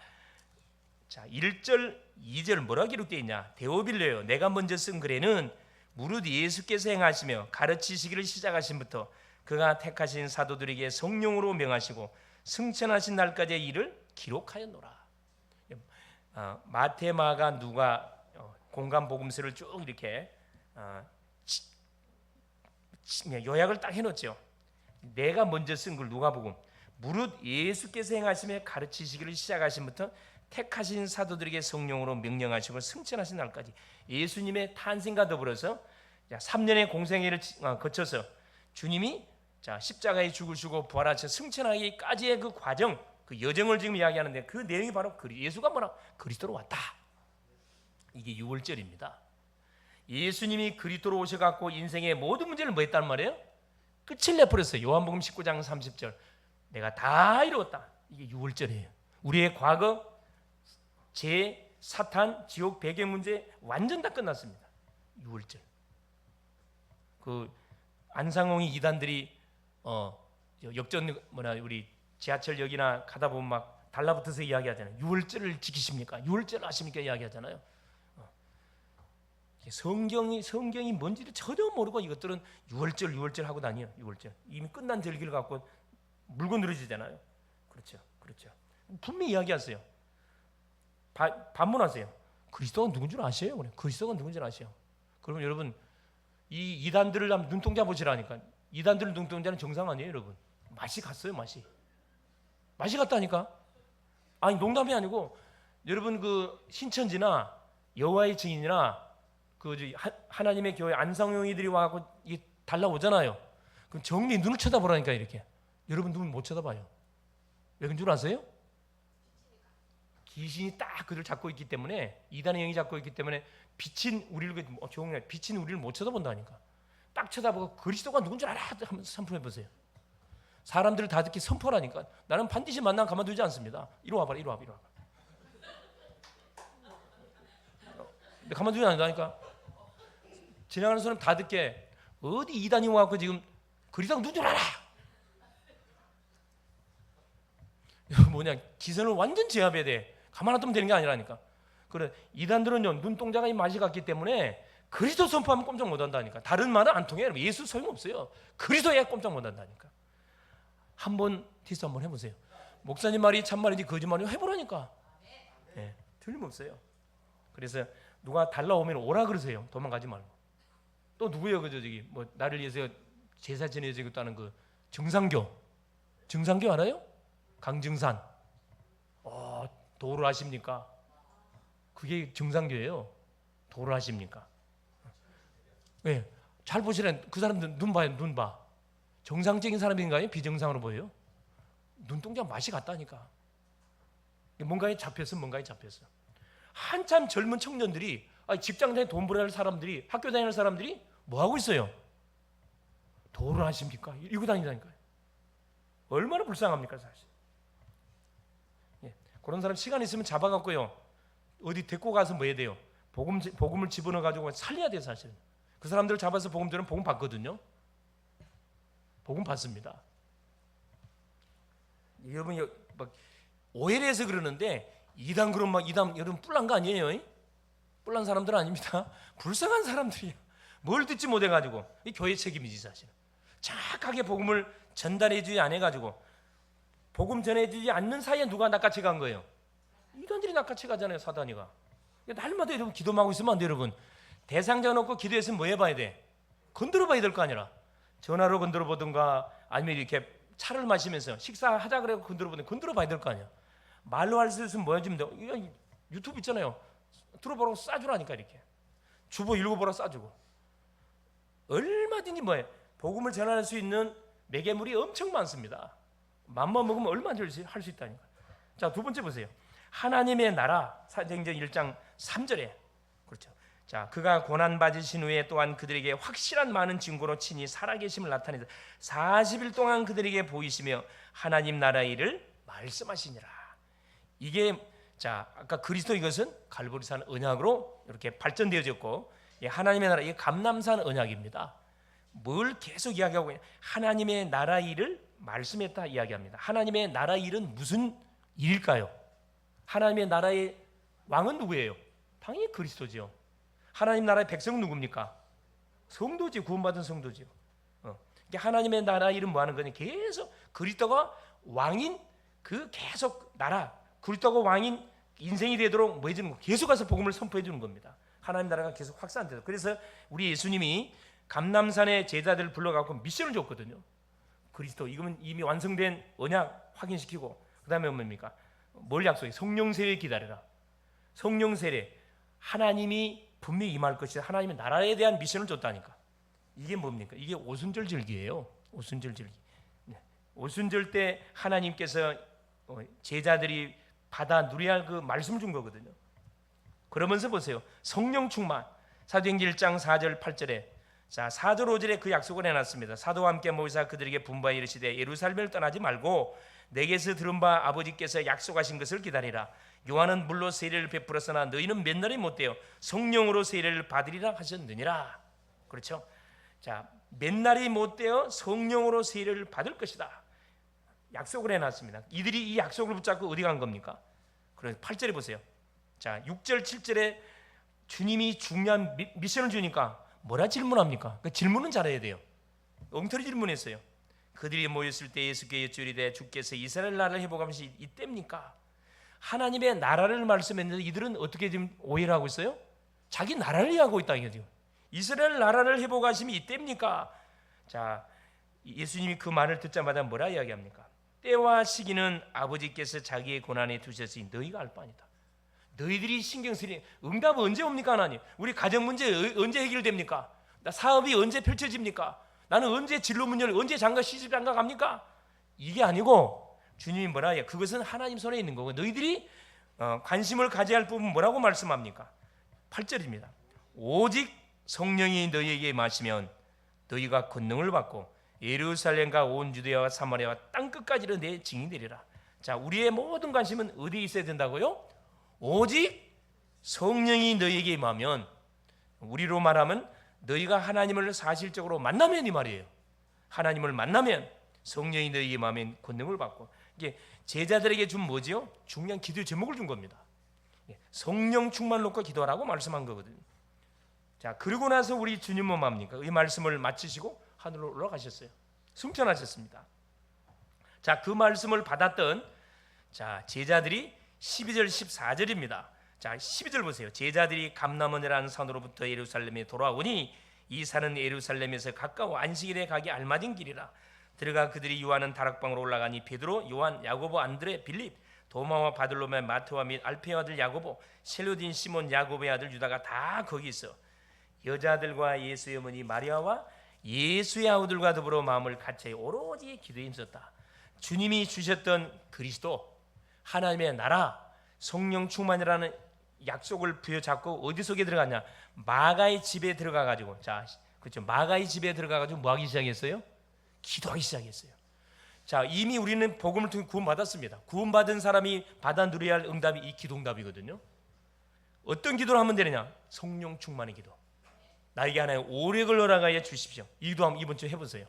1절 2절 뭐라고 기록되어 있냐? 데오빌레요, 내가 먼저 쓴 글에는 무릇 예수께서 행하시며 가르치시기를 시작하신부터 그가 택하신 사도들에게 성령으로 명하시고 승천하신 날까지의 일을 기록하였노라. 마태, 마가, 누가 공간 복음서를 쭉 이렇게 요약을 딱 해놓죠. 내가 먼저 쓴 글 누가복음, 무릇 예수께서 행하시며 가르치시기를 시작하신부터 택하신 사도들에게 성령으로 명령하시고 승천하신 날까지, 예수님의 탄생과 더불어서 3년의 공생애를 거쳐서 주님이 십자가에 죽으시고 부활하셔 승천하기까지의 그 과정, 그 여정을 지금 이야기하는데, 그 내용이 바로 예수가 그리스도로 왔다. 이게 6월절입니다. 예수님이 그리스도로 오셔갖고 인생의 모든 문제를 뭐 했단 말이에요? 끝을 내버렸어요. 요한복음 19장 30절, 내가 다 이루었다. 이게 6월절이에요. 우리의 과거, 죄, 사탄, 지옥, 배경 문제 완전 다 끝났습니다. 6월절. 그 안상홍이 이단들이 역전 우리 지하철역이나 가다 보면 막 달라붙어서 이야기하잖아요. 6월절을 지키십니까? 6월절 하십니까? 이야기하잖아요. 성경이 뭔지를 전혀 모르고 이것들은 6월절 하고 다녀요. 6월절 이미 끝난 절기를 갖고 물고 늘어지잖아요. 그렇죠. 분명히 이야기하세요. 반문하세요. 그리스도가 누군 줄 아세요? 그리스도가 누군 줄 아세요? 그러면 여러분, 이 이단들을 한번 눈동자 보시라니까. 이단들 눈동자는 정상 아니에요, 여러분. 맛이 갔어요, 맛이 갔다니까. 아니, 농담이 아니고, 여러분 그 신천지나 여호와의 증인이나 그 하나님의 교회 안상용이들이 와갖고 이게 달라오잖아요. 그럼 정리 눈을 쳐다보라니까. 이렇게 여러분 눈을 못 쳐다봐요. 왜 그런 줄 아세요? 귀신이 딱 그를 잡고 있기 때문에, 이단의 영이 잡고 있기 때문에 빛인 우리를 못 쳐다본다니까. 딱 쳐다보고 그리스도가 누군 줄 알아 한번 선포해 보세요. 사람들을 다 듣게 선포하라니까. 나는 반드시 만나면 가만두지 않습니다. 이리 와봐라. 가만두지 않는다니까. 지나가는 사람 다 듣게, 어디 이단이 와갖고 지금 그리스도가 누군 줄 알아. 뭐냐, 기선을 완전 제압해야 돼. 가만 놔두면 되는 게 아니라니까. 그래, 이단들은요 눈동자가 이 맛이 갔기 때문에 그리스도 선포하면 꼼짝 못한다니까. 다른 말은 안 통해요. 예수 소용없어요. 그리스도야 꼼짝 못한다니까. 한번 테스트 한번 해보세요. 목사님 말이 참말인지 거짓말인지 해보라니까. 네, 틀림없어요. 그래서 누가 달라오면 오라 그러세요. 도망가지 말고. 또 누구예요? 그 저기 뭐 나를 위해서 제사 지내주겠다는 그 증상교 알아요? 강증산. 도를 하십니까? 그게 증상교예요. 도를 하십니까? 네, 잘 보시라. 그 사람들 눈 봐요. 눈 봐. 정상적인 사람인가요? 비정상으로 보여요? 눈동자 맛이 같다니까. 뭔가에 잡혔어. 한참 젊은 청년들이, 직장 다니는 돈 벌어야 할 사람들이, 학교 다니는 사람들이 뭐 하고 있어요? 도를 하십니까? 이러고 다니다니까요. 얼마나 불쌍합니까, 사실. 그런 사람 시간 있으면 잡아갖고요, 어디 데리고 가서 뭐 해야 돼요? 복음을 집어넣어가지고 살려야 돼요, 사실. 그 사람들 잡아서 복음 들으면 복음 받거든요. 복음 받습니다. 여러분이 막 오해를 해서 그러는데, 이단 여러분 뿔난 거 아니에요? 뿔난 사람들 아닙니다. 불쌍한 사람들이야. 뭘 듣지 못해가지고. 이 교회 책임이지, 사실. 정확하게 복음을 전달해주지 않아가지고, 복음 전해주지 않는 사이에 누가 낚아채 간 거예요? 이단들이 낚아채 가잖아요, 사단이가. 날마다 여러분 기도만 하고 있으면 안 돼요, 여러분. 대상자 놓고 기도했으면 뭐 해봐야 돼? 건드려 봐야 될 거 아니라. 전화로 건드려 보든가, 아니면 이렇게 차를 마시면서 식사하자 그래 건드려 봐야 될 거 아니야. 말로 할 수 있으면 뭐 해주면 돼? 유튜브 있잖아요. 들어보라고 싸주라니까, 이렇게. 주보 읽어보라 싸주고. 얼마든지 뭐해. 복음을 전할 수 있는 매개물이 엄청 많습니다. 맘만 먹으면 얼마든지 할 수 있다니까. 자, 두 번째 보세요. 하나님의 나라, 사도행전 1장 3절에. 그렇죠. 자, 그가 고난 받으신 후에 또한 그들에게 확실한 많은 증거로 친히 살아계심을 나타내서 40일 동안 그들에게 보이시며 하나님 나라의 일을 말씀하시니라. 이게, 자, 아까 그리스도 이것은 갈보리산 언약으로 이렇게 발전되어졌고, 하나님의 나라, 이게 감람산 언약입니다. 뭘 계속 이야기하고 있냐? 하나님의 나라 일을 말씀했다 이야기합니다. 하나님의 나라 일은 무슨 일일까요? 하나님의 나라의 왕은 누구예요? 당연히 그리스도지요. 하나님 나라의 백성은 누굽니까? 성도지, 구원받은 성도지요. 하나님의 나라 일은 뭐 하는 거냐? 계속 그리스도가 왕인 그 계속 나라, 그리스도가 왕인 인생이 되도록 뭐 해주는 거, 계속 가서 복음을 선포해 주는 겁니다. 하나님 나라가 계속 확산돼서. 그래서 우리 예수님이 감람산의 제자들을 불러갖고 미션을 줬거든요. 그리스도 이거는 이미 완성된 언약 확인시키고, 그 다음에 뭡니까? 뭘 약속해? 성령 세례 기다려라. 성령 세례, 하나님이 분명히 임할 것이다. 하나님의 나라에 대한 미션을 줬다니까. 이게 뭡니까? 이게 오순절 절기예요. 오순절 절기. 오순절 때 하나님께서 제자들이 받아 누려야 할 그 말씀 준 거거든요. 그러면서 보세요. 성령 충만. 사도행전 1장 4절 8절에, 자, 4절 5절에 그 약속을 해놨습니다. 사도와 함께 모이사 그들에게 분부하여 이르시되 예루살렘을 떠나지 말고 내게서 들은 바 아버지께서 약속하신 것을 기다리라. 요한은 물로 세례를 베풀었으나 너희는 몇 날이 못되어 성령으로 세례를 받으리라 하셨느니라. 그렇죠? 자, 몇 날이 못되어 성령으로 세례를 받을 것이다. 약속을 해놨습니다. 이들이 이 약속을 붙잡고 어디 간 겁니까? 그래서 8절에 보세요. 자, 6절 7절에 주님이 중요한 미션을 주니까 뭐라 질문합니까? 그 질문은 잘해야 돼요. 엉터리 질문했어요. 그들이 모였을 때 예수께 여쭈리되 주께서 이스라엘 나라를 회복하면서 이때입니까? 하나님의 나라를 말씀했는데 이들은 어떻게 지금 오해를 하고 있어요? 자기 나라를 이야기하고 있다 이거죠. 이스라엘 나라를 회복하심이 이때입니까? 자, 예수님이 그 말을 듣자마자 뭐라 이야기합니까? 때와 시기는 아버지께서 자기의 고난에 두셨으니 너희가 알 바니라. 너희들이 신경 쓰니 응답 언제 옵니까? 하나님, 우리 가정 문제 언제 해결됩니까? 나 사업이 언제 펼쳐집니까? 나는 언제 진로 문제를 언제 장가 시집 장가 갑니까? 이게 아니고 주님이 뭐라 해요? 그것은 하나님 손에 있는 거고 너희들이 관심을 가져야 할 부분 뭐라고 말씀합니까? 8절입니다. 오직 성령이 너희에게 임하시면 너희가 권능을 받고 예루살렘과 온 유대와 사마리아와 땅 끝까지는 내 증인이 되리라. 자, 우리의 모든 관심은 어디에 있어야 된다고요? 오직 성령이 너희에게 임하면, 우리로 말하면 너희가 하나님을 사실적으로 만나면 이 말이에요. 하나님을 만나면 성령이 너희에게 임하면 권능을 받고, 이게 제자들에게 준 뭐지요? 중요한 기도의 제목을 준 겁니다. 성령 충만 놓고 기도하라고 말씀한 거거든요. 자, 그러고 나서 우리 주님은 뭡니까? 이 말씀을 마치시고 하늘로 올라가셨어요. 승천하셨습니다. 자, 그 말씀을 받았던 자 제자들이 12절 14절입니다. 자, 12절 보세요. 제자들이 감람원이라는 산으로부터 예루살렘에 돌아오니 이 산은 예루살렘에서 가까워 안식일에 가기 알맞은 길이라. 들어가 그들이 요한은 다락방으로 올라가니 베드로, 요한, 야고보, 안드레, 빌립, 도마와 바들로메, 마테와 및 알페의 아들 야고보, 셀로딘 시몬 야고보의 아들 유다가 다 거기 있어. 여자들과 예수의 어머니 마리아와 예수의 아우들과 더불어 마음을 같이 오로지 기도에 힘썼다. 주님이 주셨던 그리스도, 하나님의 나라, 성령 충만이라는 약속을 부여잡고 어디 속에 들어갔냐? 마가의 집에 들어가 가지고, 자, 그렇죠. 마가의 집에 들어가 가지고 뭐 하기 시작했어요? 기도하기 시작했어요. 자, 이미 우리는 복음을 통해 구원받았습니다. 구원받은 사람이 받아 누려야 할 응답이 이 기도응답이거든요. 어떤 기도를 하면 되느냐? 성령 충만의 기도. 나에게 하나의 오력을 허락하여 주십시오. 이 기도 한번 이번 주에 해보세요.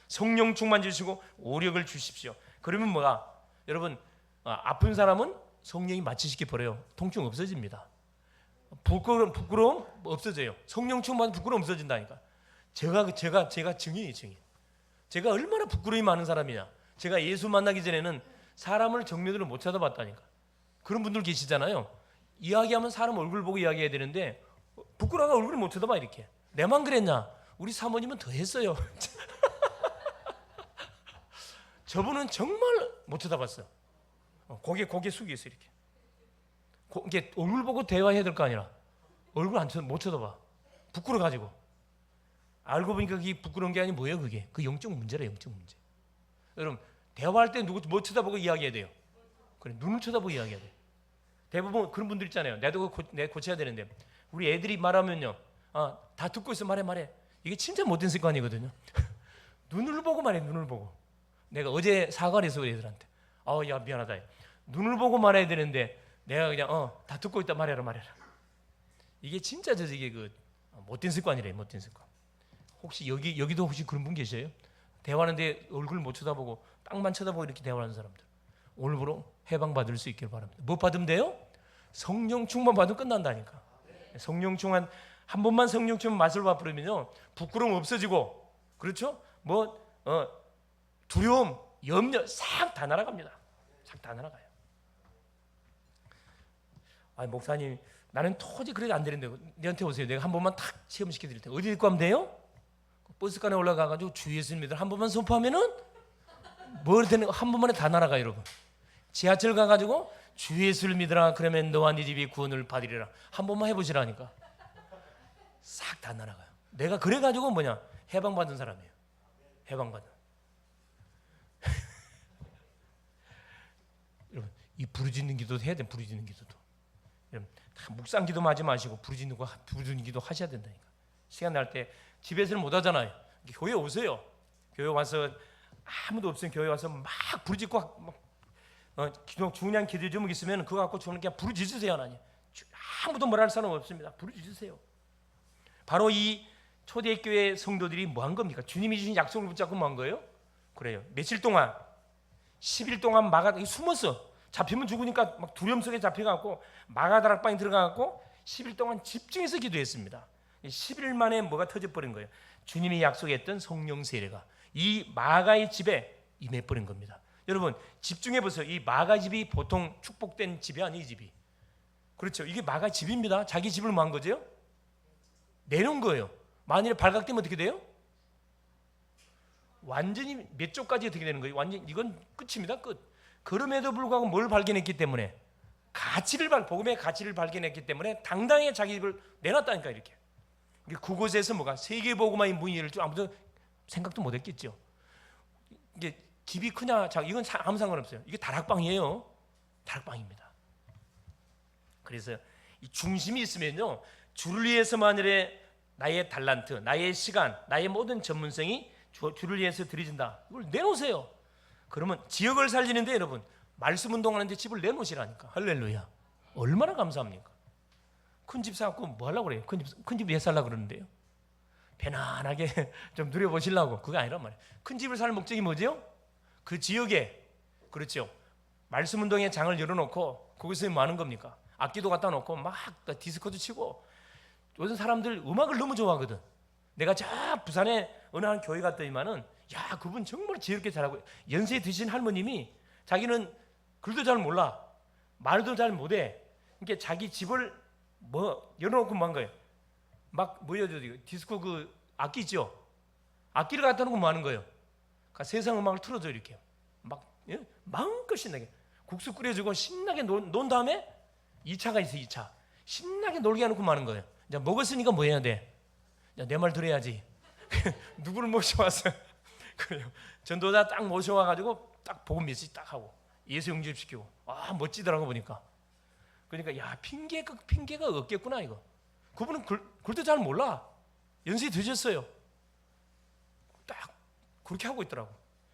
성령 충만 주시고 오력을 주십시오. 그러면 뭐가? 여러분, 아픈 사람은 성령이 마취시켜 버려요. 통증 없어집니다. 부끄러움 없어져요. 성령 충만 부끄러움 없어진다니까. 제가 증인이에요, 증인. 제가 얼마나 부끄러움이 많은 사람이냐. 제가 예수 만나기 전에는 사람을 정면으로 못 쳐다봤다니까. 그런 분들 계시잖아요. 이야기하면 사람 얼굴 보고 이야기해야 되는데 부끄러워가 얼굴을 못 쳐다봐 이렇게. 내만 그랬냐? 우리 사모님은 더 했어요. 저분은 정말 못 쳐다봤어요. 고개 숙여서 이렇게. 이게 얼굴 보고 대화해야 될 거 아니라 얼굴 못 쳐다봐. 부끄러워가지고. 알고 보니까 그게 부끄러운 게 아니고 뭐예요 그게? 그 영적 문제라, 영적 문제. 여러분, 대화할 때 누구 못 쳐다보고 이야기해야 돼요. 그래, 눈을 쳐다보고 이야기해야 돼요. 대부분 그런 분들 있잖아요. 내가 고쳐야 되는데 우리 애들이 말하면요, 다 듣고 있어, 말해. 이게 진짜 못된 습관이거든요. 눈을 보고 말해, 눈을 보고. 내가 어제 사과를 해서 애들한테, 야 미안하다. 눈을 보고 말해야 되는데 내가 그냥 다 듣고 있다, 말해라. 이게 진짜 이게 그 못된 습관이래, 못된 습관. 혹시 여기도 혹시 그런 분 계세요? 대화하는데 얼굴 못 쳐다보고 땅만 쳐다보고 이렇게 대화하는 사람들, 오늘부로 해방 받을 수 있길 바랍니다. 뭐 받으면 돼요? 성령 충만 받으면 끝난다니까. 성령 충만, 한 번만 성령 충만 맛을 맛보면요, 부끄러움 없어지고, 그렇죠? 두려움, 염려 싹 다 날아갑니다. 싹 다 날아가요. 목사님, 나는 도저히 그래도 안 되는데 너한테 오세요. 내가 한 번만 탁 시험시켜 드릴 테니까. 어디 데리고 가면 돼요? 버스칸에 올라가가지고 주 예수 믿으라 한 번만 선포하면은 뭘 되는, 한 번만에 다 날아가요, 여러분. 지하철 가가지고 주 예수를 믿으라, 그러면 너와 네 집이 구원을 받으리라. 한 번만 해보시라니까. 싹 다 날아가요. 내가 그래가지고 뭐냐, 해방받은 사람이에요. 해방받은. 여러분, 이 부르짖는 기도도 해야 돼. 부르짖는 기도도. 여러분, 다 묵상 기도만 하지 마시고 부르짖는 기도 하셔야 된다니까. 시간 날 때 집에서는 못 하잖아요. 교회 오세요. 교회 와서 아무도 없으면 교회 와서 막 부르짖고 중요한 기도 제목 있으면 그거 갖고 저는 그냥 부르짖으세요. 하나님. 아무도 뭐라 할 사람 없습니다. 부르짖으세요. 바로 이 초대교회 성도들이 뭐 한 겁니까? 주님이 주신 약속을 붙잡고 뭐 한 거예요? 그래요. 며칠 동안 10일 동안 숨었어. 잡히면 죽으니까 막 두려움 속에 잡혀갖고 마가다락방에 들어가갖고 10일 동안 집중해서 기도했습니다. 10일 만에 뭐가 터져버린 거예요? 주님이 약속했던 성령 세례가 이 마가의 집에 임해버린 겁니다. 여러분, 집중해보세요. 이 마가 집이 보통 축복된 집이 아니에요. 이 집이. 그렇죠. 이게 마가 집입니다. 자기 집을 뭐 한 거죠? 내놓은 거예요. 만일에 발각되면 어떻게 돼요? 완전히 몇 쪽까지 어떻게 되는 거예요? 완전 이건 끝입니다. 끝. 그럼에도 불구하고 뭘 발견했기 때문에, 복음의 가치를 발견했기 때문에 당당히 자기 집을 내놨다니까. 이렇게. 그곳에서 뭐가 세계복음화의 문이 열릴 줄 아무도 생각도 못했겠죠. 이게 집이 크냐, 이건 아무 상관없어요. 이게 다락방이에요. 다락방입니다. 그래서 이 중심이 있으면요, 주를 위해서 만일에 나의 달란트, 나의 시간, 나의 모든 전문성이 주를 위해서 드려진다. 이걸 내놓으세요. 그러면 지역을 살리는데 여러분, 말씀 운동하는데 집을 내놓으시라니까. 할렐루야. 얼마나 감사합니까? 큰 집 사갖고 뭐 하려고 그래요? 큰 집 왜 살려고 그러는데요? 편안하게 좀 누려보시려고. 그게 아니란 말이에요. 큰 집을 살 목적이 뭐죠? 그 지역에, 그렇죠, 말씀 운동에 장을 열어놓고 거기서 뭐 하는 겁니까? 악기도 갖다 놓고 막 디스코도 치고. 요즘 사람들 음악을 너무 좋아하거든. 내가 저 부산에 어느 한 교회 갔더니만은, 야, 그분 정말 지혜롭게 잘하고, 연세 드신 할머님이 자기는 글도 잘 몰라, 말도 잘 못해. 이게 자기 집을 뭐 열어놓고 만 거예요. 막 뭐예요, 디스코 그 악기 있죠? 악기를 갖다 놓고 뭐 하는 거예요? 그러니까 세상 음악을 틀어줘 이렇게 막 마음껏 신나게 국수 끓여주고 신나게 논 다음에 2차가 있어. 2차 신나게 놀게 해놓고 마는 거예요. 이제 먹었으니까 뭐 해야 돼? 내 말 들어야지. 누구를 모셔왔어요? 그래요. 전도자 딱 모셔와가지고 딱 복음 메시지 딱 하고 예수 영접시키고 멋지더라고 보니까. 그러니까 야 핑계가 없겠구나 이거. 그분은 글도 잘 몰라. 연세히 드셨어요. 딱 그렇게 하고 있더라고.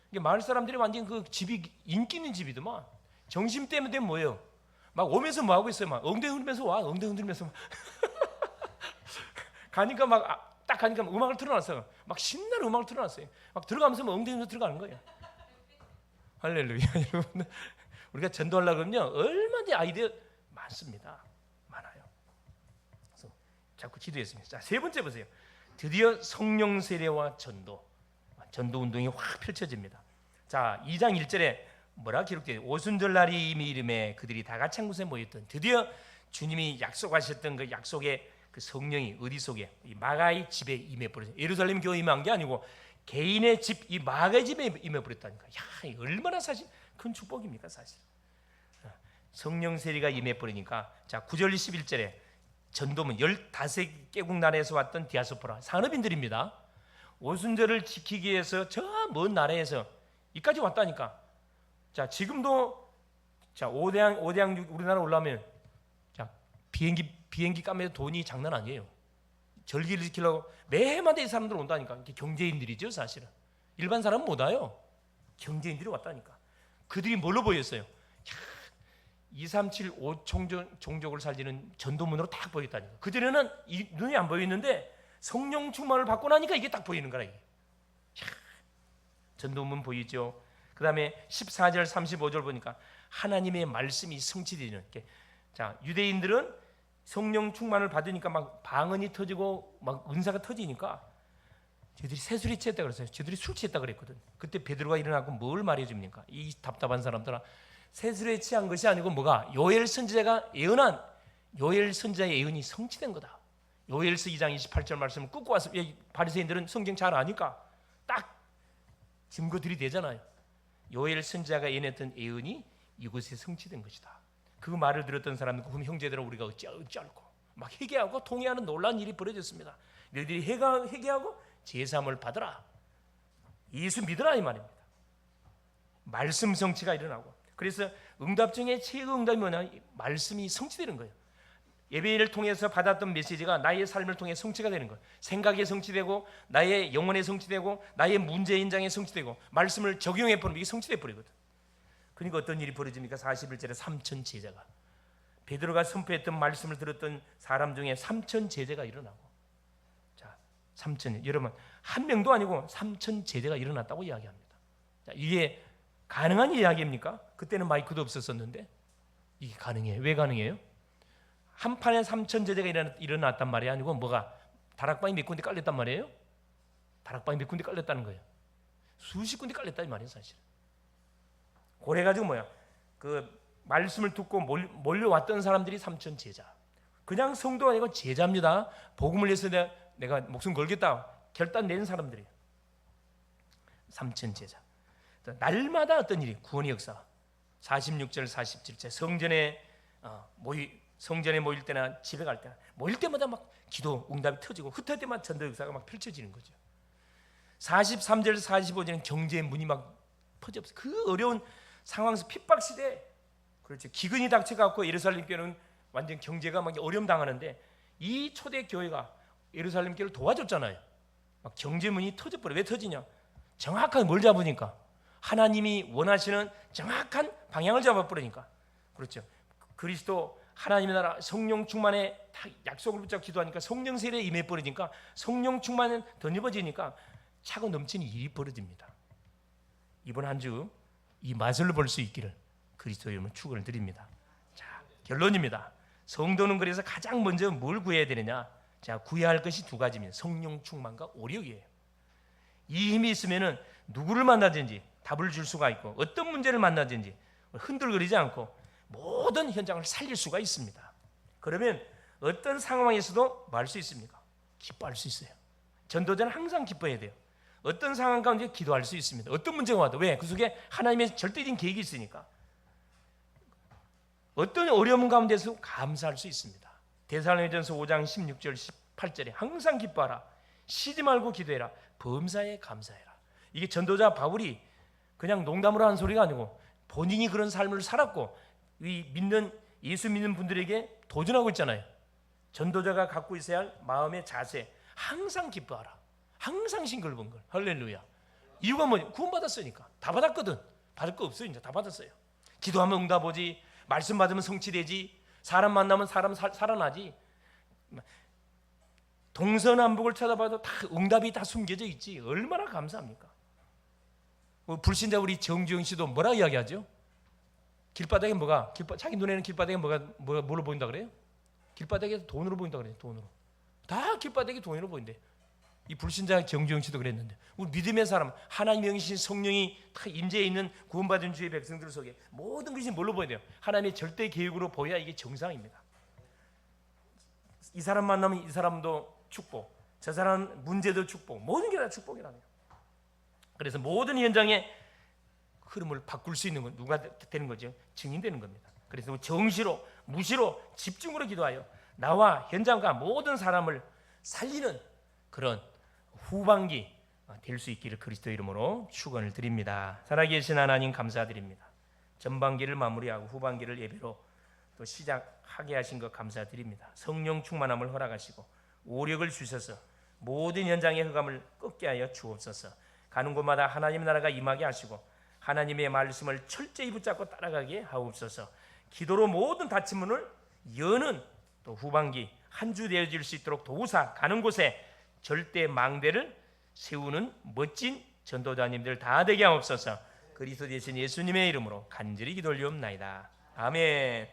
이게 마을 사람들이 완전 그 집이 인기 있는 집이더만. 정심 때문에 뭐예요? 막 오면서 뭐 하고 있어요? 막 엉덩이 흔들면서 와. 엉덩이 흔들면서 막. 가니까 딱 가니까 음악을 틀어놨어요. 막 신나는 음악을 틀어놨어요. 막 들어가면서 막 엉덩이로 들어가는 거예요. 할렐루야. 여러분, 우리가 전도하려고 그러면요 얼마나 아이디어 많습니다. 많아요. 그래서 자꾸 기도했습니다. 자, 세 번째 보세요. 드디어 성령 세례와 전도 운동이 확 펼쳐집니다. 자, 2장 1절에 뭐라 기록되어 오순절 날이 이미 이름에 그들이 다 같이 한 곳에 모였던 드디어 주님이 약속하셨던 그 약속의 그 성령이 어디 속에 이 마가의 집에 임해버렸어요. 예루살렘 교회 임한 게 아니고 개인의 집, 이 마가의 집에 임해버렸다니까. 야, 얼마나 사실 큰 축복입니까 사실. 성령 세례가 임해버리니까 자 9절 11절에 전도문 15개국 나라에서 왔던 디아스포라 산업인들입니다. 오순절을 지키기 위해서 저 먼 나라에서 이까지 왔다니까. 자 지금도 자 5대양 우리나라 올라오면 자 비행기 값에 돈이 장난 아니에요. 절기를 지키려고 매해마다 이 사람들 온다니까. 이게 경제인들이죠 사실은. 일반 사람은 못 와요. 경제인들이 왔다니까. 그들이 뭘로 보였어요? 237 5종족을 살리는 전도문으로 딱 보였다니까. 그전에는 눈이 안 보였는데 성령 충만을 받고 나니까 이게 딱 보이는 거라. 이게. 전도문 보이죠. 그 다음에 14절 35절 보니까 하나님의 말씀이 성취되는 게. 자 유대인들은 성령 충만을 받으니까 막 방언이 터지고 막 은사가 터지니까 저들이 새술이 취했다 그랬어요. 저들이 술 취했다 그랬거든. 그때 베드로가 일어나고 뭘 말해줍니까? 이 답답한 사람들아, 새술에 취한 것이 아니고 뭐가 요엘 선지자가 예언한 요엘 선지자의 예언이 성취된 거다. 요엘서 2장 28절 말씀을 끄고 와서 바리새인들은 성경 잘 아니까 딱 증거들이 되잖아요. 요엘 선지자가 예언했던 예언이 이곳에 성취된 것이다. 그 말을 들었던 사람들, 그럼 형제들은 우리가 어찌할꼬 막 회개하고 통회하는 놀라운 일이 벌어졌습니다. 너희들이 회개하고 제사함을 받으라. 예수 믿으라 이 말입니다. 말씀 성취가 일어나고. 그래서 응답 중에 최고 응답이 뭐냐? 말씀이 성취되는 거예요. 예배를 통해서 받았던 메시지가 나의 삶을 통해 성취가 되는 거예요. 생각에 성취되고 나의 영혼에 성취되고 나의 문제 인장에 성취되고 말씀을 적용해 버리면 이게 성취돼 버리거든. 그러니까 어떤 일이 벌어집니까? 41절에 3천 제자가 베드로가 선포했던 말씀을 들었던 사람 중에 3천 제자가 일어나고. 자, 3천 여러분 한 명도 아니고 3천 제자가 일어났다고 이야기합니다. 자, 이게 가능한 이야기입니까? 그때는 마이크도 없었었는데 이게 가능해요. 왜 가능해요? 한 판에 3천 제자가 일어났단 말이 아니고 뭐가 다락방이 몇 군데 깔렸단 말이에요? 다락방이 몇 군데 깔렸다는 거예요. 수십 군데 깔렸다 이 말이에요 사실. 그래가지고 뭐야? 그 말씀을 듣고 몰려왔던 사람들이 3천 제자. 그냥 성도가 아니고 제자입니다. 복음을 위해서 내가 목숨 걸겠다 결단 낸 사람들이에요. 3천 제자. 날마다 어떤 일이 구원의 역사. 46절 47절 성전에 모일 때나 집에 갈 때나 모일 때마다 막 기도 응답이 터지고 흩어질 때마다 전도 역사가 막 펼쳐지는 거죠. 43절 45절은 경제의 문이 막 퍼져서 그 어려운 상황에서 핍박 시대, 그렇죠. 기근이 닥쳐갖고 예루살렘 교회는 완전 경제가 막 어려움 당하는데 이 초대 교회가 예루살렘 교회를 도와줬잖아요. 막 경제문이 터져버려. 왜 터지냐? 정확하게 뭘 잡으니까 하나님이 원하시는 정확한 방향을 잡아버리니까. 그렇죠. 그리스도 하나님의 나라 성령 충만에 약속을 붙잡고 기도하니까 성령 세례에 임해버리니까 성령 충만은 덧입어지니까 차고 넘치는 일이 벌어집니다. 이번 한 주 이 맛을 볼 수 있기를 그리스도 이름으로 축원을 드립니다. 자, 결론입니다. 성도는 그래서 가장 먼저 뭘 구해야 되느냐? 자, 구해야 할 것이 두 가지입니다. 성령 충만과 오력이에요. 이 힘이 있으면은 누구를 만나든지 답을 줄 수가 있고 어떤 문제를 만나든지 흔들거리지 않고 모든 현장을 살릴 수가 있습니다. 그러면 어떤 상황에서도 뭐 할 수 있습니까? 기뻐할 수 있어요. 전도자는 항상 기뻐해야 돼요. 어떤 상황 가운데 기도할 수 있습니다. 어떤 문제가 와도. 왜? 그 속에 하나님의 절대적인 계획이 있으니까. 어떤 어려움 가운데서 감사할 수 있습니다. 데살로니가전서 5장 16절 18절에 항상 기뻐하라, 쉬지 말고 기도해라, 범사에 감사해라. 이게 전도자 바울이 그냥 농담으로 하는 소리가 아니고 본인이 그런 삶을 살았고 예수 믿는 분들에게 도전하고 있잖아요. 전도자가 갖고 있어야 할 마음의 자세, 항상 기뻐하라, 항상 싱글벙글. 할렐루야. 이유가 뭐냐? 구원받았으니까. 다 받았거든. 받을 거 없어요. 이제 다 받았어요. 기도하면 응답 오지, 말씀 받으면 성취되지, 사람 만나면 사람 살아나지. 동서남북을 쳐다봐도 다 응답이 다 숨겨져 있지. 얼마나 감사합니까? 불신자 우리 정주영 씨도 뭐라 이야기하죠? 길바닥에 뭐가, 자기 눈에는 길바닥에 뭐로 보인다 그래요? 길바닥에 돈으로 보인다 그래요. 돈으로. 다 길바닥에 돈으로 보인대. 이 불신자 정주영 씨도 그랬는데, 우리 믿음의 사람, 하나님의 영이신 성령이 다 임재해 있는 구원받은 주의 백성들 속에 모든 것이 뭘로 보여야 돼요? 하나님의 절대 계획으로 보여야 이게 정상입니다. 이 사람 만나면 이 사람도 축복, 저 사람 문제도 축복, 모든 게 다 축복이라네요. 그래서 모든 현장의 흐름을 바꿀 수 있는 건 누가 되는 거죠? 증인되는 겁니다. 그래서 정시로, 무시로, 집중으로 기도하여 나와 현장과 모든 사람을 살리는 그런 후반기 될 수 있기를 그리스도 이름으로 축원을 드립니다. 살아계신 하나님 감사드립니다. 전반기를 마무리하고 후반기를 예배로 또 시작하게 하신 것 감사드립니다. 성령 충만함을 허락하시고 오력을 주셔서 모든 현장의 흑암을 꺾게 하여 주옵소서. 가는 곳마다 하나님 나라가 임하게 하시고 하나님의 말씀을 철저히 붙잡고 따라가게 하옵소서. 기도로 모든 닫힌 문을 여는 또 후반기 한 주 되어질 수 있도록 도우사 가는 곳에 절대 망대를 세우는 멋진 전도자님들 다 되게 하옵소서. 그리스도 되신 예수님의 이름으로 간절히 기도 올리옵나이다. 아멘.